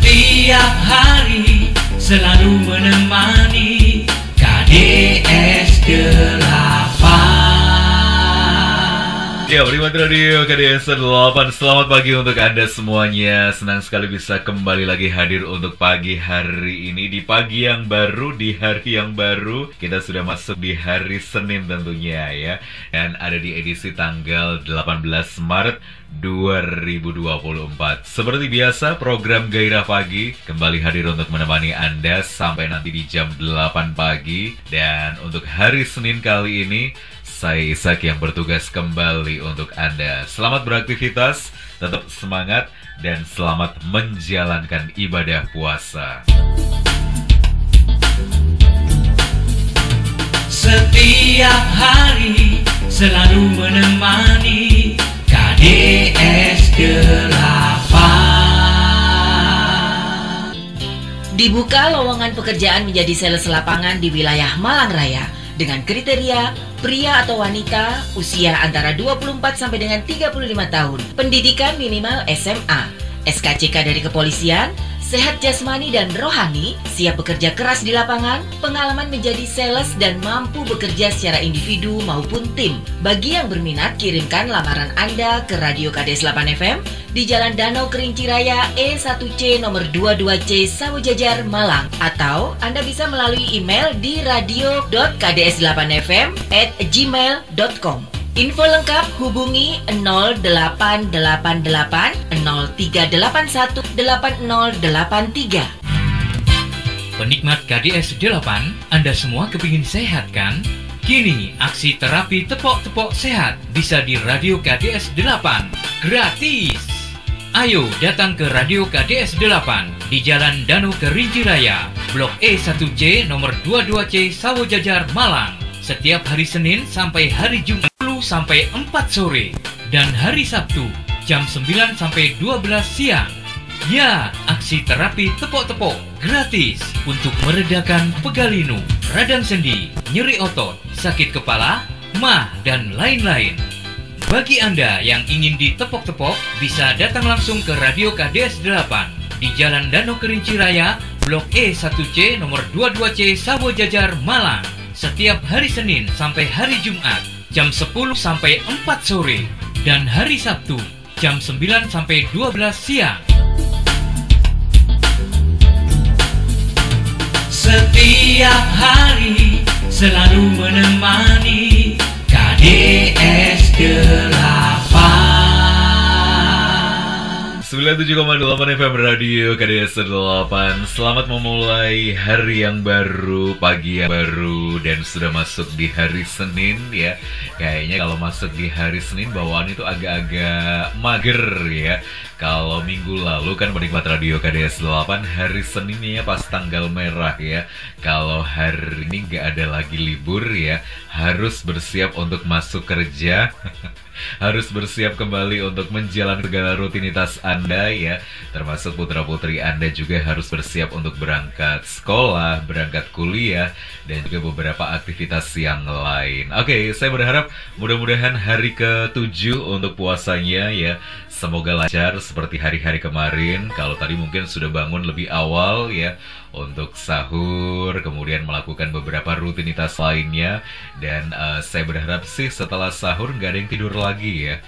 Setiap hari selalu menemani KDS 8. Ya, Penikmat Radio KDS 8, selamat pagi untuk Anda semuanya. Senang sekali bisa kembali lagi hadir untuk pagi hari ini. Di pagi yang baru, di hari yang baru. Kita sudah masuk di hari Senin tentunya ya. Dan ada di edisi tanggal 18 Maret 2024. Seperti biasa, program Gairah Pagi kembali hadir untuk menemani Anda sampai nanti di jam 8 pagi. Dan untuk hari Senin kali ini, saya Ishak yang bertugas kembali untuk Anda. Selamat beraktivitas, tetap semangat, dan selamat menjalankan ibadah puasa. Setiap hari selalu menemani KDS 8. Dibuka lowongan pekerjaan menjadi sales lapangan di wilayah Malang Raya dengan kriteria pria atau wanita usia antara 24 sampai dengan 35 tahun. Pendidikan minimal SMA, SKCK dari kepolisian, sehat jasmani dan rohani, siap bekerja keras di lapangan, pengalaman menjadi sales dan mampu bekerja secara individu maupun tim. Bagi yang berminat, kirimkan lamaran Anda ke Radio KDS 8 FM di Jalan Danau Kerinci Raya E1C nomor 22C Sawojajar, Malang. Atau Anda bisa melalui email di radio.kds8fm@gmail.com. Info lengkap hubungi 0888 0381 8083. Penikmat KDS 8, Anda semua kepingin sehat kan? Kini aksi terapi tepok-tepok sehat bisa di Radio KDS 8 gratis. Ayo datang ke Radio KDS 8 di Jalan Danau Kerinci Raya, Blok E1C nomor 22C Sawojajar, Malang. Setiap hari Senin sampai hari Jumat sampai 4 sore dan hari Sabtu jam 9 sampai 12 siang. Ya, aksi terapi tepok-tepok gratis untuk meredakan pegalinu, radang sendi, nyeri otot, sakit kepala, mah, dan lain-lain. Bagi Anda yang ingin ditepok-tepok, bisa datang langsung ke Radio KDS 8 di Jalan Danau Kerinci Raya, Blok E1C nomor 22C Sawojajar, Malang. Setiap hari Senin sampai hari Jumat jam 10 sampai 4 sore dan hari Sabtu jam 9 sampai 12 siang. Setiap hari selalu menemani KDS 8. 97,8 FM Radio KDS 8. Selamat memulai hari yang baru, pagi yang baru, dan sudah masuk di hari Senin ya. Kayaknya kalau masuk di hari Senin bawaan itu agak-agak mager ya. Kalau minggu lalu kan penikmat Radio KDS 8 hari Seninnya pas tanggal merah ya. Kalau hari ini nggak ada lagi libur ya, harus bersiap untuk masuk kerja. Harus bersiap kembali untuk menjalani segala rutinitas Anda ya. Termasuk putra-putri Anda juga harus bersiap untuk berangkat sekolah, berangkat kuliah, dan juga beberapa aktivitas yang lain. Oke, saya berharap mudah-mudahan hari ke-7 untuk puasanya ya, semoga lancar seperti hari-hari kemarin. Kalau tadi mungkin sudah bangun lebih awal ya untuk sahur, kemudian melakukan beberapa rutinitas lainnya. Dan saya berharap sih setelah sahur nggak ada yang tidur lagi ya.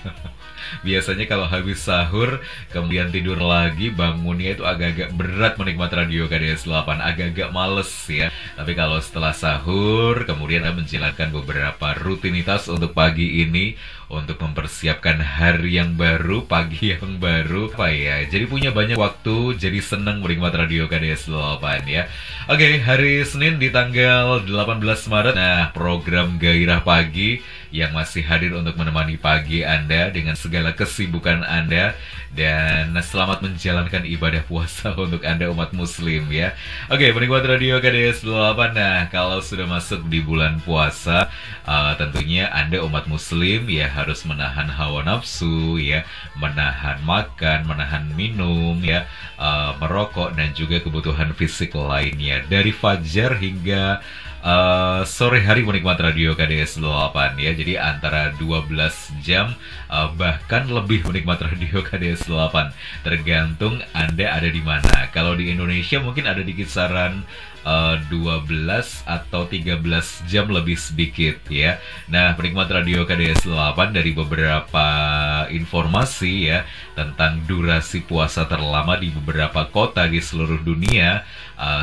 Biasanya kalau habis sahur kemudian tidur lagi, bangunnya itu agak-agak berat menikmat Radio KDS 8, agak-agak males ya. Tapi kalau setelah sahur kemudian menjalankan beberapa rutinitas untuk pagi ini, untuk mempersiapkan hari yang baru, pagi yang baru, apa ya, jadi punya banyak waktu, jadi senang menikmat Radio KDS 8 ya. Oke, hari Senin di tanggal 18 Maret. Nah, program Gairah Pagi yang masih hadir untuk menemani pagi Anda dengan segala kesibukan Anda. Dan selamat menjalankan ibadah puasa untuk Anda umat muslim ya. Oke, penikmat Radio KDS 8. Nah, kalau sudah masuk di bulan puasa, tentunya Anda umat muslim ya harus menahan hawa nafsu ya, menahan makan, menahan minum ya, merokok, dan juga kebutuhan fisik lainnya. Dari fajar hingga sore hari penikmat radio KDS 8 ya. Jadi antara 12 jam bahkan lebih penikmat radio KDS 8. Tergantung Anda ada di mana. Kalau di Indonesia mungkin ada di kisaran 12 atau 13 jam lebih sedikit ya. Nah, penikmat radio KDS 8, dari beberapa informasi ya tentang durasi puasa terlama di beberapa kota di seluruh dunia,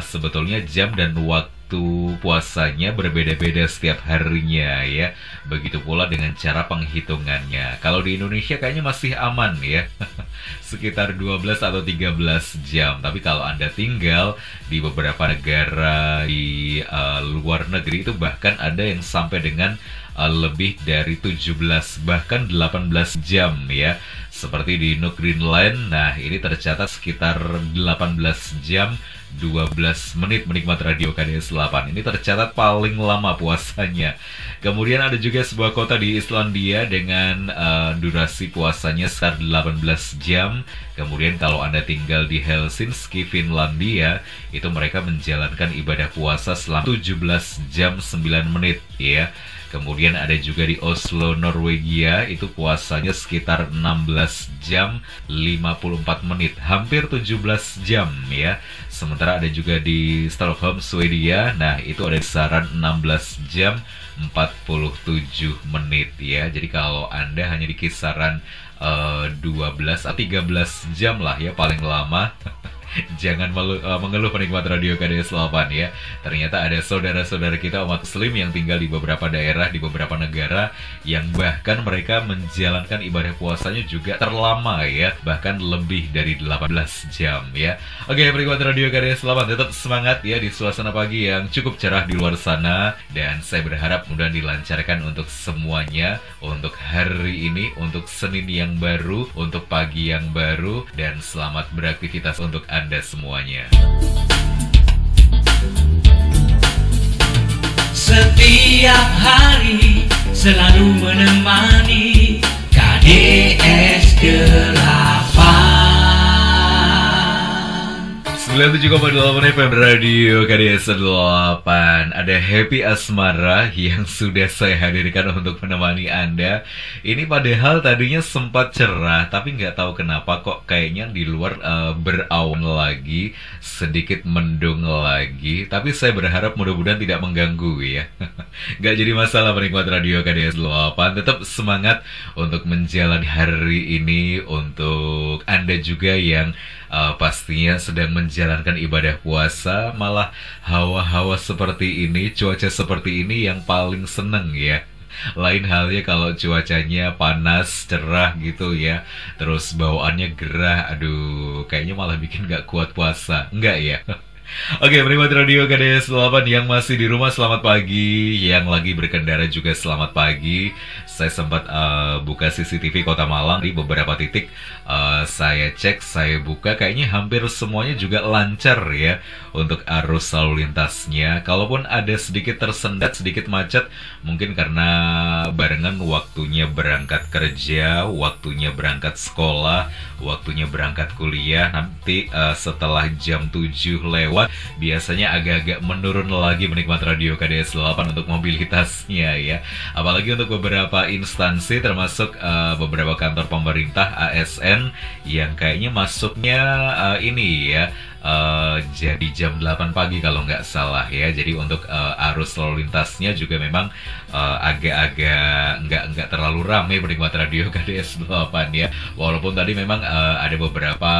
sebetulnya jam dan waktu puasanya berbeda-beda setiap harinya ya. Begitu pula dengan cara penghitungannya. Kalau di Indonesia kayaknya masih aman ya. Sekitar 12 atau 13 jam. Tapi kalau Anda tinggal di beberapa negara di luar negeri, itu bahkan ada yang sampai dengan lebih dari 17 bahkan 18 jam ya. Seperti di New Greenland, nah ini tercatat sekitar 18 jam 12 menit menikmat radio KDS 8. Ini tercatat paling lama puasanya. Kemudian ada juga sebuah kota di Islandia dengan durasi puasanya sekitar 18 jam. Kemudian kalau Anda tinggal di Helsinki, Finlandia, itu mereka menjalankan ibadah puasa selama 17 jam 9 menit ya. Kemudian ada juga di Oslo, Norwegia, itu puasanya sekitar 16 jam 54 menit, hampir 17 jam ya. Sementara ada juga di Stockholm, Swedia, nah itu ada kisaran 16 jam 47 menit ya. Jadi kalau Anda hanya di kisaran 12 atau 13 jam lah ya paling lama. Jangan mengeluh penikmat radio KDS 8 ya. Ternyata ada saudara-saudara kita umat muslim yang tinggal di beberapa daerah, di beberapa negara, yang bahkan mereka menjalankan ibadah puasanya juga terlama ya, bahkan lebih dari 18 jam ya. Oke, penikmat radio KDS 8, tetap semangat ya di suasana pagi yang cukup cerah di luar sana. Dan saya berharap mudah dilancarkan untuk semuanya, untuk hari ini, untuk Senin yang baru, untuk pagi yang baru, dan selamat beraktivitas untuk Anda semuanya. Setiap hari selalu menemani KDS 8. 97,8 FM Radio KDS 8. Ada Happy Asmara yang sudah saya hadirkan untuk menemani Anda. Ini padahal tadinya sempat cerah, tapi nggak tahu kenapa kok kayaknya di luar berawan lagi, sedikit mendung lagi. Tapi saya berharap mudah-mudahan tidak mengganggu ya. Nggak jadi masalah penikmat Radio KDS 8. Tetap semangat untuk menjalani hari ini. Untuk Anda juga yang pastinya sedang menjalankan ibadah puasa, malah hawa-hawa seperti ini, cuaca seperti ini yang paling seneng ya. Lain halnya kalau cuacanya panas, cerah gitu ya, terus bawaannya gerah, aduh kayaknya malah bikin gak kuat puasa, enggak ya? Oke, penikmat radio KDS 8 yang masih di rumah, selamat pagi. Yang lagi berkendara juga selamat pagi. Saya sempat buka CCTV Kota Malang di beberapa titik. Saya cek, saya buka, kayaknya hampir semuanya juga lancar ya untuk arus lalu lintasnya. Kalaupun ada sedikit tersendat, sedikit macet, mungkin karena barengan waktunya berangkat kerja, waktunya berangkat sekolah, waktunya berangkat kuliah. Nanti setelah jam 7 lewat, biasanya agak-agak menurun lagi menikmat radio KDS 8 untuk mobilitasnya ya. Apalagi untuk beberapa instansi, termasuk beberapa kantor pemerintah ASN yang kayaknya masuknya ini ya, jadi jam 8 pagi kalau nggak salah ya. Jadi untuk arus lalu lintasnya juga memang agak-agak nggak terlalu ramai penikmat radio KDS 8 ya. Walaupun tadi memang ada beberapa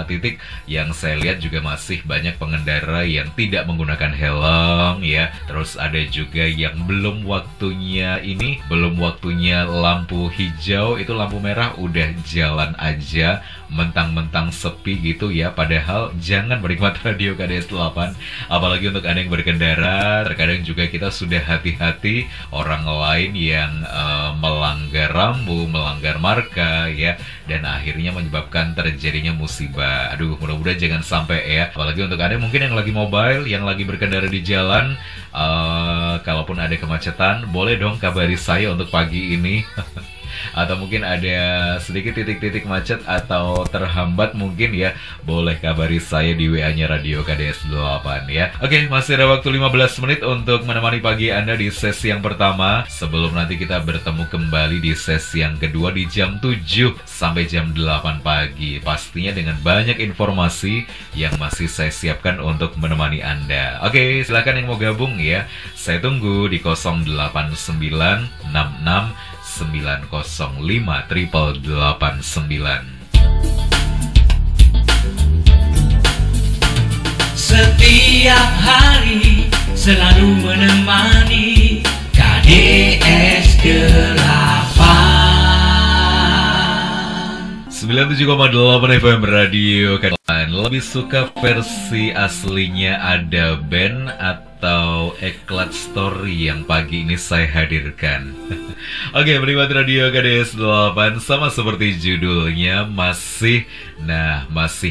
titik yang saya lihat juga masih banyak pengendara yang tidak menggunakan helm ya. Terus ada juga yang belum waktunya ini, belum waktunya lampu hijau, itu lampu merah udah jalan aja, mentang-mentang sepi gitu ya. Padahal jangan menikmati radio KDS 8. Apalagi untuk Anda yang berkendara, terkadang juga kita sudah hati-hati, orang lain yang melanggar rambu, melanggar marka ya, dan akhirnya menyebabkan terjadinya musibah. Aduh, mudah-mudahan jangan sampai ya. Apalagi untuk Anda mungkin yang lagi mobile, yang lagi berkendara di jalan, kalaupun ada kemacetan, boleh dong kabari saya untuk pagi ini. atau mungkin ada sedikit titik-titik macet atau terhambat mungkin ya, boleh kabari saya di WA-nya Radio KDS 8 ya. Oke, masih ada waktu 15 menit untuk menemani pagi Anda di sesi yang pertama, sebelum nanti kita bertemu kembali di sesi yang kedua di jam 7 sampai jam 8 pagi. Pastinya dengan banyak informasi yang masih saya siapkan untuk menemani Anda. Oke, silakan yang mau gabung ya. Saya tunggu di 081969058889. Setiap hari selalu menemani KDS 8 97,8 FM Radio KDS. Lebih suka versi aslinya ada band atau eklat story yang pagi ini saya hadirkan? Oke, penikmat Radio KDS 8, sama seperti judulnya, masih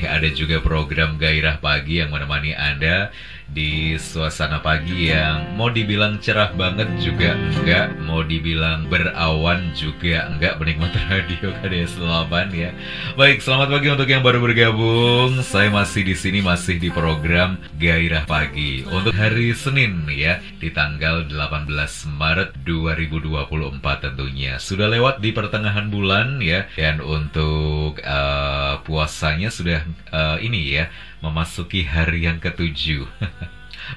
ada juga program Gairah Pagi yang menemani Anda di suasana pagi yang mau dibilang cerah banget juga enggak, mau dibilang berawan juga enggak, penikmat Radio KDS 8 ya. Baik, selamat pagi untuk yang baru bergabung. Saya masih di sini, masih di program Gairah Pagi untuk hari Senin ya, di tanggal 18 Maret 2024 tentunya. Sudah lewat di pertengahan bulan ya, dan untuk puasanya sudah ini ya, memasuki hari yang ke-7.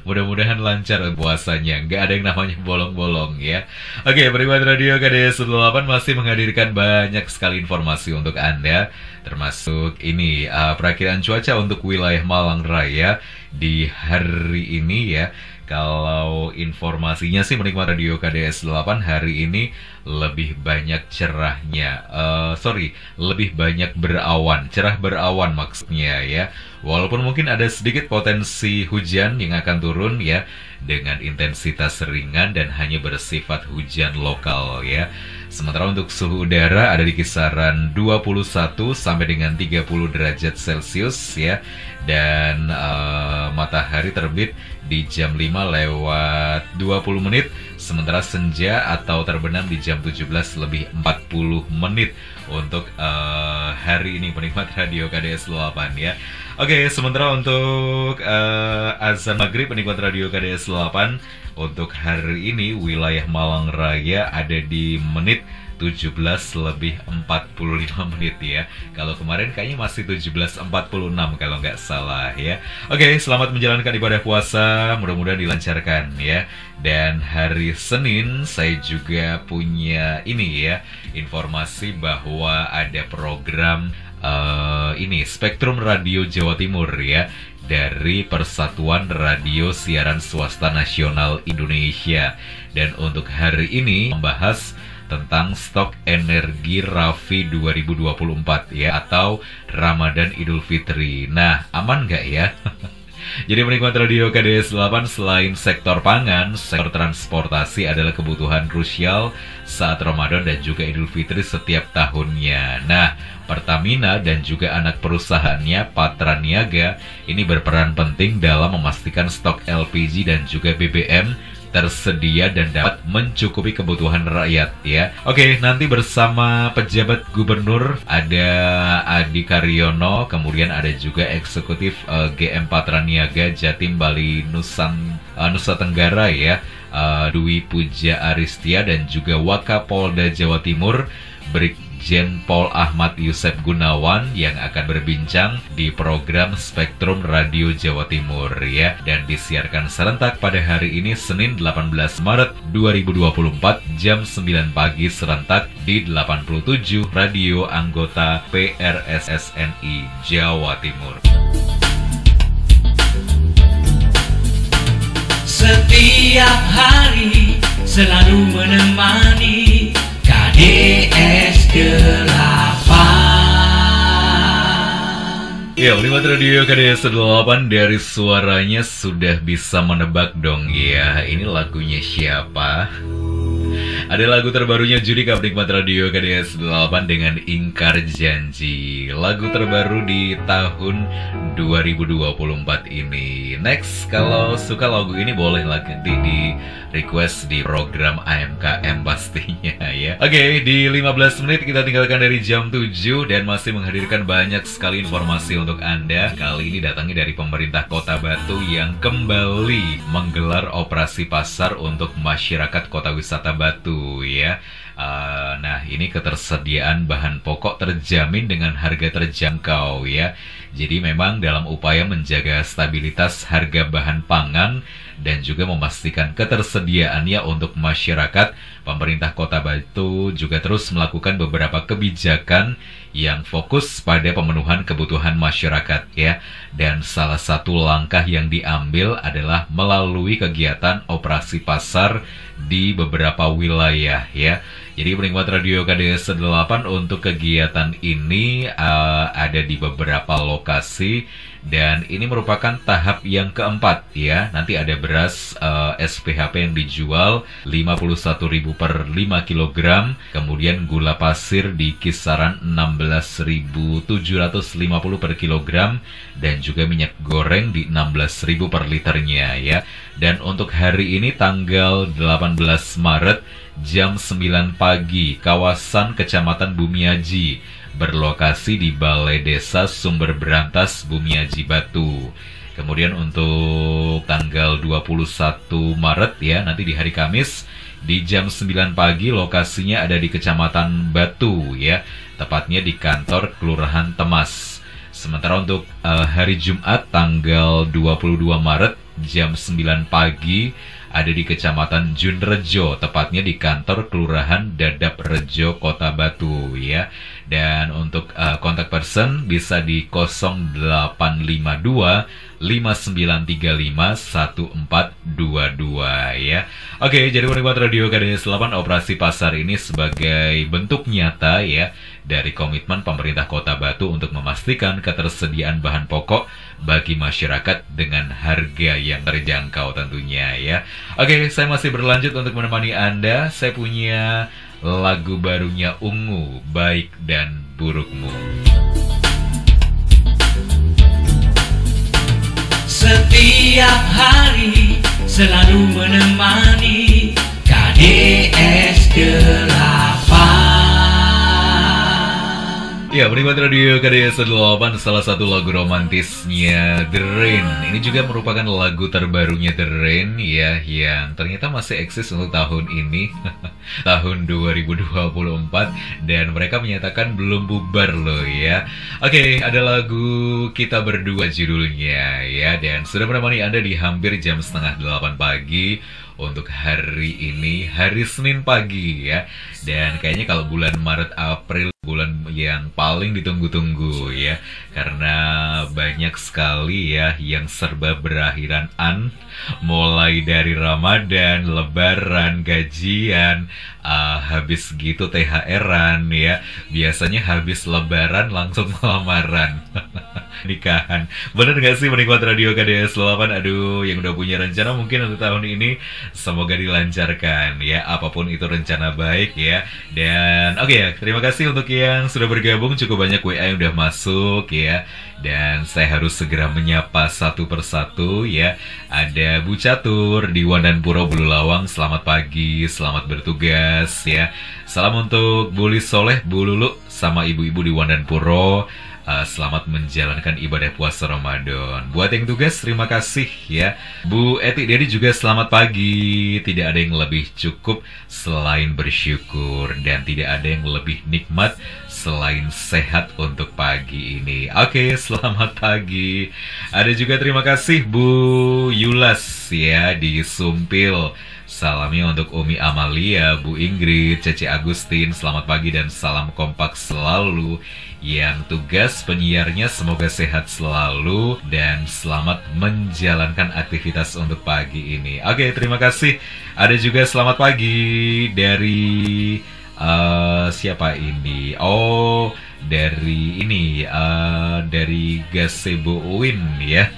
Mudah-mudahan lancar puasanya, nggak ada yang namanya bolong-bolong ya. Oke, penikmat Radio KDS 8 masih menghadirkan banyak sekali informasi untuk Anda, termasuk ini perakiraan cuaca untuk wilayah Malang Raya di hari ini ya. Kalau informasinya sih, menikmati Radio KDS 8 hari ini lebih banyak cerahnya, lebih banyak berawan, cerah berawan maksudnya ya. Walaupun mungkin ada sedikit potensi hujan yang akan turun ya, dengan intensitas ringan dan hanya bersifat hujan lokal ya. Sementara untuk suhu udara ada di kisaran 21 sampai dengan 30 derajat Celcius ya. Dan matahari terbit di jam 5 lewat 20 menit, sementara senja atau terbenam di jam 17 lebih 40 menit untuk hari ini, penikmat Radio KDS 8 ya. Oke, sementara untuk azan maghrib, penikmat Radio KDS 8 untuk hari ini wilayah Malang Raya ada di menit 17 lebih 45 menit ya. Kalau kemarin kayaknya masih 17.46 kalau nggak salah ya. Oke, selamat menjalankan ibadah puasa, mudah-mudahan dilancarkan ya. Dan hari Senin saya juga punya ini ya, informasi bahwa ada program ini Spektrum Radio Jawa Timur ya, dari Persatuan Radio Siaran Swasta Nasional Indonesia. Dan untuk hari ini membahas tentang stok energi Rafi 2024 ya, atau Ramadan Idul Fitri. Nah, aman nggak ya? Jadi menikmat Radio KDS 8, selain sektor pangan, sektor transportasi adalah kebutuhan krusial saat Ramadan dan juga Idul Fitri setiap tahunnya. Nah, Pertamina dan juga anak perusahaannya Patra Niaga ini berperan penting dalam memastikan stok LPG dan juga BBM tersedia dan dapat mencukupi kebutuhan rakyat ya. Oke, nanti bersama pejabat gubernur ada Adi Karyono, kemudian ada juga eksekutif GM Patra Niaga Jatim Bali Nusa Tenggara ya, Dwi Puja Aristia, dan juga Wakapolda Jawa Timur Brigjen Pol Ahmad Yusef Gunawan yang akan berbincang di program Spektrum Radio Jawa Timur ya, dan disiarkan serentak pada hari ini Senin 18 Maret 2024 jam 9 pagi serentak di 87 radio anggota PRSSNI Jawa Timur. Setiap hari selalu menemani KDS 8. Ya, penikmat Radio KDS 8, dari suaranya sudah bisa menebak dong ya, ini lagunya siapa? Ada lagu terbarunya Judika penikmat radio KDS 8 dengan Ingkar Janji. Lagu terbaru di tahun 2024 ini. Next, kalau suka lagu ini boleh lagi di request di program AMKM pastinya ya. Oke, di 15 menit kita tinggalkan dari jam 7 dan masih menghadirkan banyak sekali informasi untuk Anda. Kali ini datangnya dari pemerintah Kota Batu yang kembali menggelar operasi pasar untuk masyarakat Kota Wisata Batu ya. Nah, ini ketersediaan bahan pokok terjamin dengan harga terjangkau ya. Jadi memang dalam upaya menjaga stabilitas harga bahan pangan dan juga memastikan ketersediaannya untuk masyarakat, pemerintah Kota Batu juga terus melakukan beberapa kebijakan yang fokus pada pemenuhan kebutuhan masyarakat ya. Dan salah satu langkah yang diambil adalah melalui kegiatan operasi pasar di beberapa wilayah ya. Jadi penikmat radio KDS 8 untuk kegiatan ini ada di beberapa lokasi dan ini merupakan tahap yang keempat ya. Nanti ada beras SPHP yang dijual 51.000 per 5 kg, kemudian gula pasir di kisaran 16.750 per kilogram dan juga minyak goreng di 16.000 per liternya ya. Dan untuk hari ini tanggal 18 Maret jam 9 pagi, kawasan Kecamatan Bumiaji berlokasi di Balai Desa Sumber Berantas Bumiaji Batu. Kemudian untuk tanggal 21 Maret ya, nanti di hari Kamis di jam 9 pagi lokasinya ada di Kecamatan Batu ya, tepatnya di kantor Kelurahan Temas. Sementara untuk hari Jumat tanggal 22 Maret jam 9 pagi ada di Kecamatan Junrejo, tepatnya di kantor Kelurahan Dadap Rejo, Kota Batu ya. Dan untuk kontak person bisa di 0852 5935 1422 ya. Oke, jadi penikmat radio KDS 8, operasi pasar ini sebagai bentuk nyata ya dari komitmen pemerintah Kota Batu untuk memastikan ketersediaan bahan pokok bagi masyarakat dengan harga yang terjangkau tentunya ya. Oke, saya masih berlanjut untuk menemani Anda. Saya punya lagu barunya Ungu, Baik dan Burukmu. Setiap hari selalu menemani KDS 8. Ya, penikmat radio KDS 8, salah satu lagu romantisnya The Rain. Ini juga merupakan lagu terbarunya The Rain ya, yang ternyata masih eksis untuk tahun ini, tahun 2024, dan mereka menyatakan belum bubar loh ya. Oke, ada lagu Kita Berdua judulnya ya, dan sudah menemani Anda di hampir jam 7:30 pagi untuk hari ini, hari Senin pagi ya. Dan kayaknya kalau bulan Maret April bulan yang paling ditunggu-tunggu ya, karena banyak sekali ya yang serba berakhiran an, mulai dari Ramadan, Lebaran, gajian, habis gitu THR-an ya. Biasanya habis Lebaran langsung lamaran. Nikahan. Bener gak sih penikmat radio KDS 8? Aduh, yang udah punya rencana mungkin untuk tahun ini semoga dilancarkan ya, apapun itu rencana baik ya. Dan oke ya, terima kasih untuk yang sudah bergabung. Cukup banyak WA yang udah masuk ya, dan saya harus segera menyapa satu persatu ya. Ada Bu Catur di Wandanpuro Bululawang, selamat pagi, selamat bertugas ya. Salam untuk Bu Lisoleh, Bu Lulu, sama ibu-ibu di Wandanpuro. Selamat menjalankan ibadah puasa Ramadan. Buat yang tugas, terima kasih ya. Bu Eti Dedi juga selamat pagi. Tidak ada yang lebih cukup selain bersyukur, dan tidak ada yang lebih nikmat selain sehat untuk pagi ini. Oke, selamat pagi. Ada juga terima kasih Bu Yulas ya di Sumpil. Salamnya untuk Umi Amalia, Bu Ingrid, Cece Agustin, selamat pagi dan salam kompak selalu. Yang tugas penyiarnya semoga sehat selalu dan selamat menjalankan aktivitas untuk pagi ini. Oke, terima kasih. Ada juga selamat pagi dari siapa ini? Oh, dari ini, dari Gazebo Uin ya.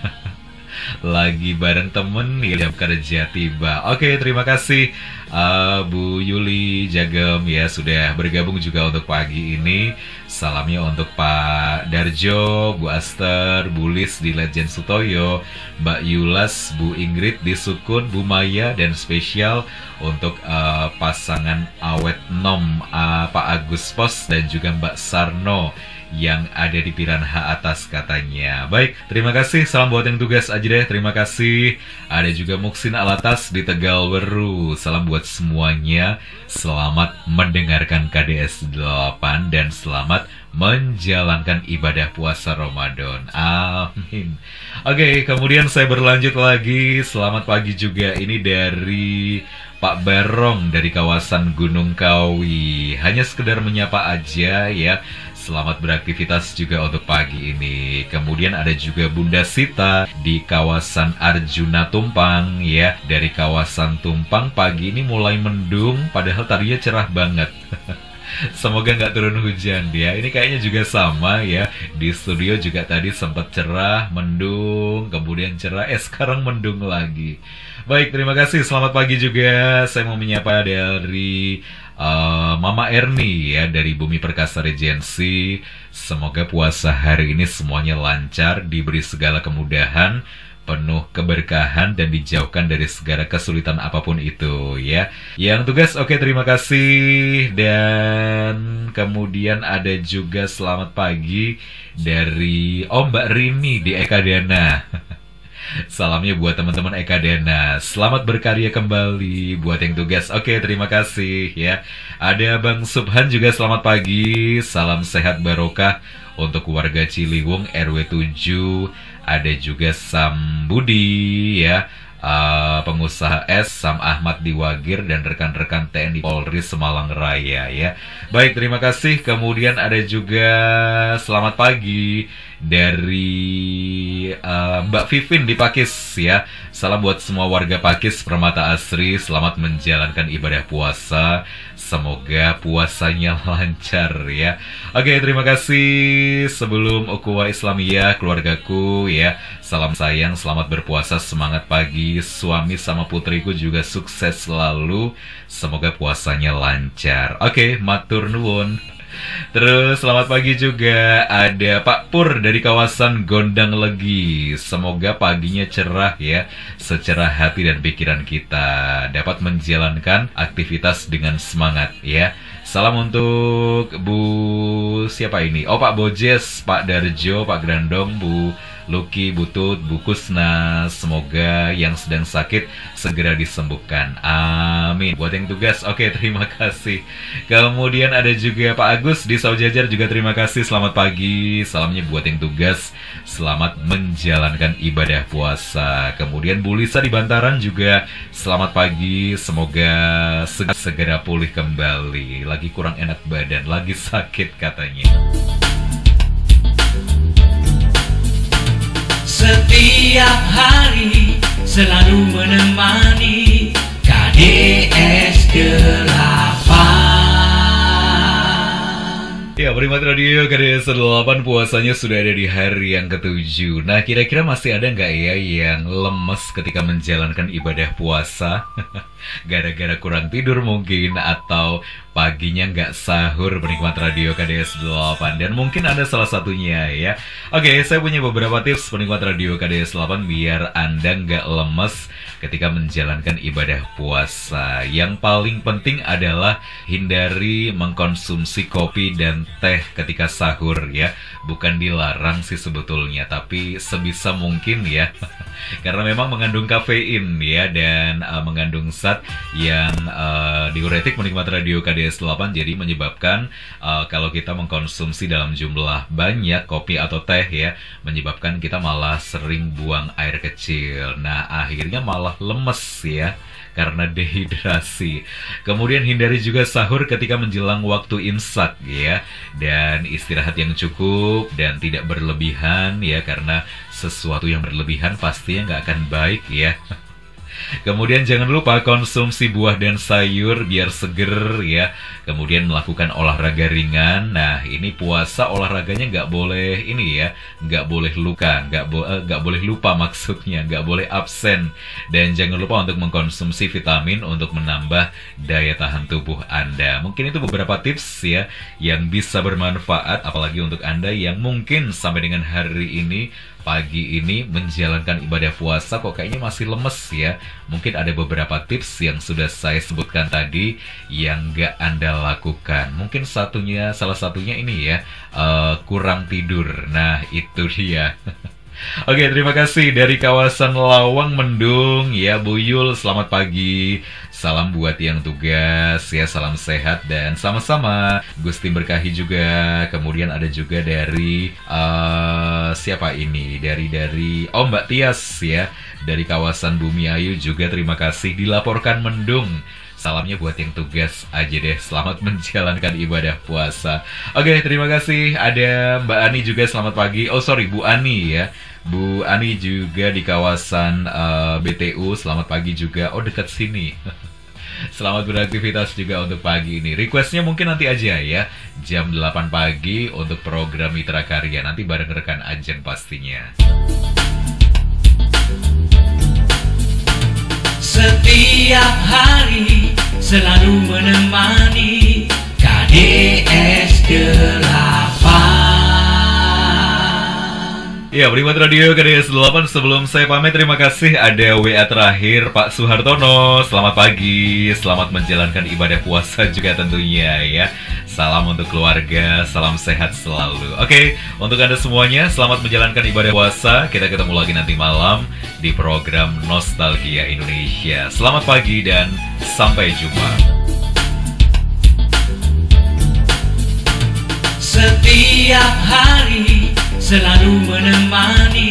Lagi bareng temen ya, jam kerja tiba. Oke, terima kasih Bu Yuli Jagem ya sudah bergabung juga untuk pagi ini. Salamnya untuk Pak Darjo, Bu Aster, Bu Lis di Legend Sutoyo, Mbak Yulas, Bu Ingrid di Sukun, Bu Maya, dan spesial untuk pasangan awet nom Pak Agus Pos dan juga Mbak Sarno yang ada di Piranha Atas katanya. Baik, terima kasih. Salam buat yang tugas aja deh. Terima kasih. Ada juga Muksin Alatas di Tegal Weru. Salam buat semuanya. Selamat mendengarkan KDS 8 dan selamat menjalankan ibadah puasa Ramadan. Amin. Oke, kemudian saya berlanjut lagi. Selamat pagi juga. Ini dari Pak Barong dari kawasan Gunung Kawi. Hanya sekedar menyapa aja ya. Selamat beraktivitas juga untuk pagi ini. Kemudian ada juga Bunda Sita di kawasan Arjuna Tumpang ya. Dari kawasan Tumpang pagi ini mulai mendung, padahal tadinya cerah banget. Semoga nggak turun hujan ya. Ini kayaknya juga sama ya. Di studio juga tadi sempat cerah, mendung, kemudian cerah, sekarang mendung lagi. Baik, terima kasih. Selamat pagi juga. Saya mau menyapa dari Mama Erni ya dari Bumi Perkasa Regency. Semoga puasa hari ini semuanya lancar, diberi segala kemudahan, penuh keberkahan, dan dijauhkan dari segala kesulitan apapun itu ya. Yang tugas oke, terima kasih. Dan kemudian ada juga selamat pagi dari Mbak Rini di Ekadana. Salamnya buat teman-teman Ekadana. Selamat berkarya kembali buat yang tugas. Oke, terima kasih ya. Ada Bang Subhan juga selamat pagi. Salam sehat barokah untuk warga Ciliwung RW 7. Ada juga Sam Budi ya. Pengusaha S Sam Ahmad di Wagir dan rekan-rekan TNI Polri Semalang Raya ya. Baik, terima kasih. Kemudian ada juga selamat pagi dari Mbak Vivin di Pakis ya. Salam buat semua warga Pakis Permata Asri. Selamat menjalankan ibadah puasa. Semoga puasanya lancar ya. Oke, terima kasih. Sebelum ukhuwah Islamiyah keluargaku ya, salam sayang, selamat berpuasa, semangat pagi. Suami sama putriku juga sukses selalu. Semoga puasanya lancar. Oke, matur nuwun. Terus selamat pagi juga ada Pak Pur dari kawasan Gondang Legi. Semoga paginya cerah ya, secerah hati dan pikiran kita, dapat menjalankan aktivitas dengan semangat ya. Salam untuk Bu siapa ini? Pak Bojes, Pak Darjo, Pak Grandong, Bu Luki, Butut, Bu Kusna. Semoga yang sedang sakit segera disembuhkan. Amin. Buat yang tugas, oke, terima kasih. Kemudian ada juga Pak Agus di Saujajar juga terima kasih. Selamat pagi. Salamnya buat yang tugas. Selamat menjalankan ibadah puasa. Kemudian Bu Lisa di Bantaran juga selamat pagi. Semoga segera pulih kembali. Lagi kurang enak badan, lagi sakit katanya. Setiap hari selalu menemani KDS 8. Ya, Primat Radio KDS 8 puasanya sudah ada di hari yang ke-7. Nah, kira-kira masih ada nggak ya yang lemes ketika menjalankan ibadah puasa? Gara-gara kurang tidur mungkin, atau paginya nggak sahur penikmat radio KDS 8. Dan mungkin ada salah satunya ya. Oke, saya punya beberapa tips penikmat radio KDS 8 biar Anda nggak lemes ketika menjalankan ibadah puasa. Yang paling penting adalah hindari mengkonsumsi kopi dan teh ketika sahur ya. Bukan dilarang sih sebetulnya, tapi sebisa mungkin ya. Karena memang mengandung kafein ya, dan mengandung zat yang diuretik penikmat radio KDS 8, jadi menyebabkan kalau kita mengkonsumsi dalam jumlah banyak kopi atau teh ya, menyebabkan kita malah sering buang air kecil. Nah, akhirnya malah lemes ya, karena dehidrasi. Kemudian hindari juga sahur ketika menjelang waktu imsak ya, dan istirahat yang cukup dan tidak berlebihan ya, karena sesuatu yang berlebihan pastinya nggak akan baik ya. Kemudian jangan lupa konsumsi buah dan sayur biar seger ya. Kemudian melakukan olahraga ringan. Nah, ini puasa olahraganya nggak boleh ini ya, nggak boleh nggak boleh lupa maksudnya, nggak boleh absen. Dan jangan lupa untuk mengkonsumsi vitamin untuk menambah daya tahan tubuh Anda. Mungkin itu beberapa tips ya yang bisa bermanfaat, apalagi untuk Anda yang mungkin sampai dengan hari ini, pagi ini menjalankan ibadah puasa kok kayaknya masih lemes ya. Mungkin ada beberapa tips yang sudah saya sebutkan tadi yang gak Anda lakukan. Mungkin salah satunya ini ya, kurang tidur. Nah, itu dia. Oke, terima kasih dari kawasan Lawang Mendung ya, Bu Yul, selamat pagi. Salam buat yang tugas ya, salam sehat dan sama-sama. Gusti berkahi juga. Kemudian ada juga dari siapa ini? Dari Mbak Tias ya, dari kawasan Bumi Ayu juga terima kasih, dilaporkan mendung. Salamnya buat yang tugas aja deh. Selamat menjalankan ibadah puasa. Oke, terima kasih. Ada Mbak Ani juga, selamat pagi. Bu Ani ya. Bu Ani juga di kawasan BTU, selamat pagi juga. Oh, dekat sini. Selamat beraktivitas juga untuk pagi ini. Requestnya mungkin nanti aja ya, jam 8 pagi untuk program Mitra Karya. Nanti bareng rekan Ajeng pastinya. Setiap hari selalu menemani KDS 8. Ya, Primat Radio KDS 8, sebelum saya pamit terima kasih ada WA terakhir Pak Suhartono. Selamat pagi, selamat menjalankan ibadah puasa juga tentunya ya. Salam untuk keluarga, salam sehat selalu. Oke, untuk Anda semuanya selamat menjalankan ibadah puasa. Kita ketemu lagi nanti malam di program Nostalgia Indonesia. Selamat pagi dan sampai jumpa. Setiap hari selalu menemani